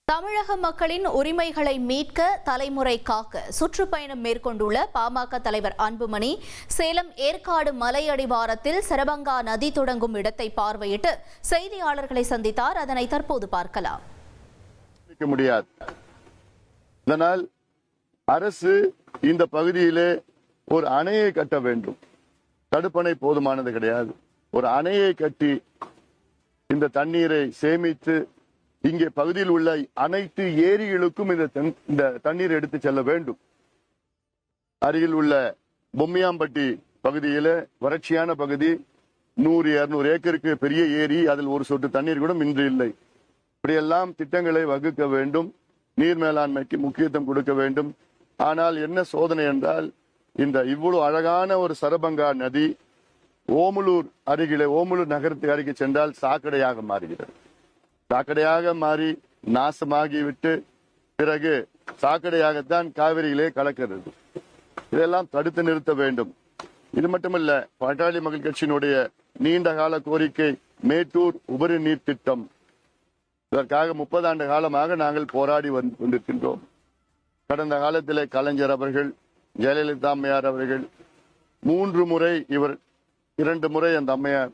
தமிழக மக்களின் உரிமைகளை மீட்க தலைமுறை காக்க சுற்றுப்பயணம் மேற்கொண்டுள்ள பாமக தலைவர் அன்புமணி சேலம் ஏற்காடு மலையடிவாரத்தில் சரபங்கா நதி தொடங்கும் இடத்தை பார்வையிட்டு செய்தியாளர்களை சந்தித்தார். அதனை தற்போது பார்க்கலாம். இதனால் அரசு இந்த பகுதியிலே ஒரு அணையை கட்ட வேண்டும். தடுப்பணை போதுமானது கிடையாது. ஒரு அணையை கட்டி இந்த தண்ணீரை சேமித்து இங்கே பகுதியில் உள்ள அனைத்து ஏரிகளுக்கும் இந்த தண்ணீர் எடுத்து செல்ல வேண்டும். அருகில் உள்ள பொம்மியாம்பட்டி பகுதியில வறட்சியான பகுதி, 100-200 ஏக்கருக்கு பெரிய ஏரி, அதில் ஒரு சொட்டு தண்ணீர் கூட இன்று இல்லை. இப்படியெல்லாம் திட்டங்களை வகுக்க வேண்டும். நீர் மேலாண்மைக்கு முக்கியத்துவம் கொடுக்க வேண்டும். ஆனால் என்ன சோதனை என்றால், இந்த இவ்வளவு அழகான ஒரு சரபங்கா நதி ஓமலூர் அருகிலே, ஓமலூர் நகரத்துக்கு அருகே சென்றால் சாக்கடையாக மாறுகிறது. சாக்கடையாக மாறி நாசமாகிவிட்டு பிறகு சாக்கடையாகத்தான் காவிரியிலே கலக்கிறது. இதெல்லாம் தடுத்து நிறுத்த வேண்டும். இது மட்டுமல்ல, பாட்டாளி மக்கள் கட்சியினுடைய நீண்ட கால கோரிக்கை மேட்டூர் உபரி நீர் திட்டம். இதற்காக 30 ஆண்டு காலமாக நாங்கள் போராடி கொண்டிருக்கின்றோம். கடந்த காலத்திலே கலைஞர் அவர்கள், ஜெயலலிதா அம்மையார் அவர்கள் 3 முறை, இவர் 2 முறை அந்த அம்மையார்,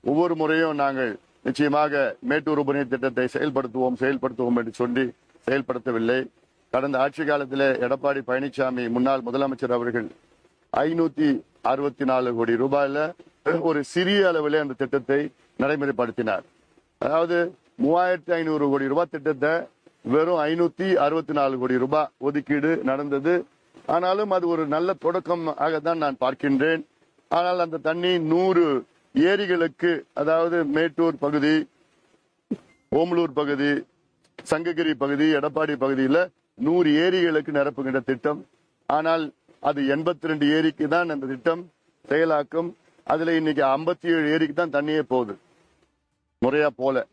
ஒவ்வொரு முறையும் நாங்கள் நிச்சயமாக மேட்டூர் உபநீர் திட்டத்தை செயல்படுத்துவோம் என்று சொல்லி செயல்படுத்தவில்லை. கடந்த ஆட்சி காலத்திலே எடப்பாடி பழனிசாமி முன்னாள் முதலமைச்சர் அவர்கள் 564 கோடி ரூபாயில ஒரு சிறிய அளவிலே அந்த திட்டத்தை நடைமுறைப்படுத்தினார். அதாவது 3500 கோடி ரூபாய் திட்டத்தை வெறும் 564 கோடி ரூபாய் ஒதுக்கீடு நடந்தது. ஆனாலும் அது ஒரு நல்ல தொடக்கமாகத்தான் நான் பார்க்கின்றேன். ஆனால் அந்த தண்ணி 100 ஏரிகளுக்கு, அதாவது மேட்டூர் பகுதி, ஓமலூர் பகுதி, சங்ககிரி பகுதி, எடப்பாடி பகுதியில் 100 ஏரிகளுக்கு நிரப்புகின்ற திட்டம். ஆனால் அது 82 ஏரிக்கு தான் அந்த திட்டம் செயலாக்கும். அதுல இன்னைக்கு 57 ஏரிக்கு தான் தண்ணியே போகுது, முறையா போல.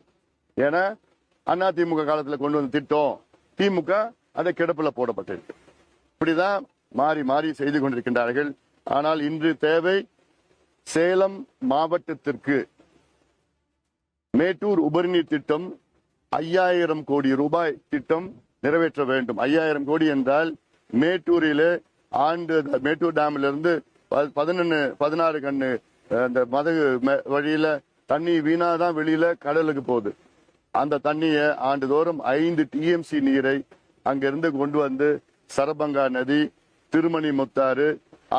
ஏன்னா அதிமுக காலத்துல கொண்டு வந்த திட்டம் திமுக அதை கிடப்புல போடப்பட்டிருக்கு. இப்படிதான் மாறி மாறி செய்து கொண்டிருக்கின்றார்கள். ஆனால் இன்று தேவை, சேலம் மாவட்டத்திற்கு மேட்டூர் உபரிநீர் திட்டம் 5000 கோடி ரூபாய் திட்டம் நிறைவேற்ற வேண்டும். 5000 கோடி என்றால் மேட்டூரிலே மேட்டூர் டேம்ல இருந்து 16 கண்ணு அந்த மதகு வழியில தண்ணி வீணாதான் வெளியில கடலுக்கு போகுது. அந்த தண்ணியை ஆண்டுதோறும் 5 TMC நீரை அங்கிருந்து கொண்டு வந்து சரபங்கா நதி, திருமணி முத்தாறு,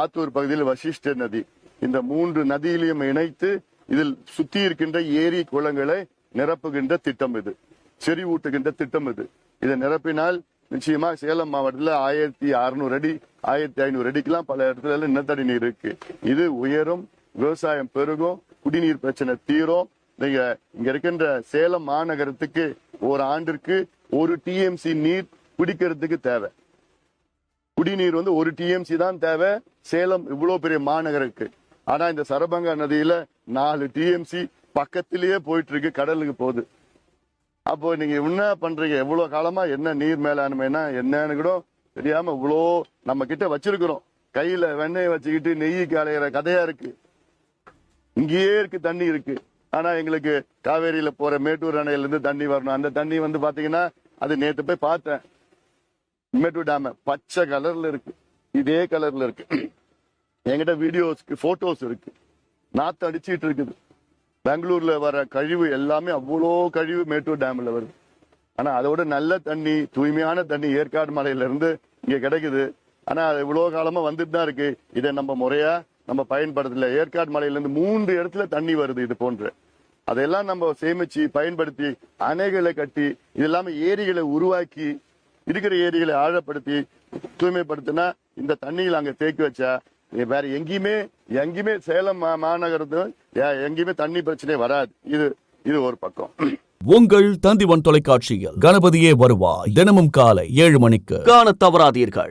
ஆத்தூர் பகுதியில் வசிஷ்ட நதி, இந்த 3 நதியிலையும் இணைத்து இதில் சுத்தி இருக்கின்ற ஏரி குளங்களை நிரப்புகின்ற திட்டம் இது, செறிவூட்டுகின்ற திட்டம் இது. இதை நிரப்பினால் நிச்சயமா சேலம் மாவட்டத்தில் 1600 அடி 1500 அடிக்கெல்லாம் பல இடத்துல நிலத்தடி நீர் இருக்கு. இது உயரும், விவசாயம் பெருகும், குடிநீர் பிரச்சனை தீரும். நீங்க இங்க இருக்கின்ற சேலம் மாநகரத்துக்கு ஒரு ஆண்டிற்கு 1 TMC நீர் குடிக்கிறதுக்கு தேவை. குடிநீர் 1 TMC தான் தேவை சேலம் இவ்வளவு பெரிய மாநகருக்கு. ஆனா இந்த சரபங்கா நதியில 4 TMC பக்கத்திலேயே போயிட்டு இருக்கு, கடலுக்கு போகுது. அப்போ நீங்க என்ன பண்றீங்க? எவ்வளவு காலமா என்ன நீர் மேலாண்மைனா என்னன்னு கூட தெரியாம இவ்வளோ நம்ம கிட்ட வச்சிருக்கிறோம். கையில வெண்ணெய் வச்சுக்கிட்டு நெய்யுக்கு அலையிற கதையா இருக்கு. இங்கேயே இருக்கு, தண்ணி இருக்கு. ஆனா எங்களுக்கு காவேரியில போற மேட்டூர் அணையில இருந்து தண்ணி வரணும். அந்த தண்ணி பாத்தீங்கன்னா, அது நேற்று போய் பார்த்தேன், மேட்டூர் டேம் பச்சை கலர்ல இருக்கு, இதே கலர்ல இருக்கு. என்கிட்ட வீடியோஸ்க்கு போட்டோஸ் இருக்கு. நாத்து அடிச்சுட்டு இருக்குது. பெங்களூர்ல வர கழிவு எல்லாமே அவ்வளோ கழிவு மேட்டூர் டேம்ல வருது. ஆனா அதோட நல்ல தண்ணி, தூய்மையான தண்ணி ஏற்காடு மலையில இருந்து இங்க கிடைக்குது. ஆனா அது இவ்வளவு காலமா வந்துட்டு தான் இருக்கு. இதை நம்ம முறையா நம்ம பயன்படுத்தல. ஏற்காடு மலையில இருந்து 3 இடத்துல தண்ணி வருது. இது போன்ற அதெல்லாம் நம்ம சேமிச்சு பயன்படுத்தி அணைகளை கட்டி, இது இல்லாம ஏரிகளை உருவாக்கி, இருக்கிற ஏரிகளை ஆழப்படுத்தி தூய்மைப்படுத்தினா இந்த தண்ணியில் அங்க தேக்கி வச்சா வேற எங்கேயுமே சேலம் மாநகரத்து எங்கேயுமே தண்ணி பிரச்சனை வராது. இது ஒரு பக்கம். உங்கள் தந்திவன் தொலைக்காட்சியில் கணபதியே வருவாய் தினமும் காலை 7 மணிக்கு காண தவறாதீர்கள்.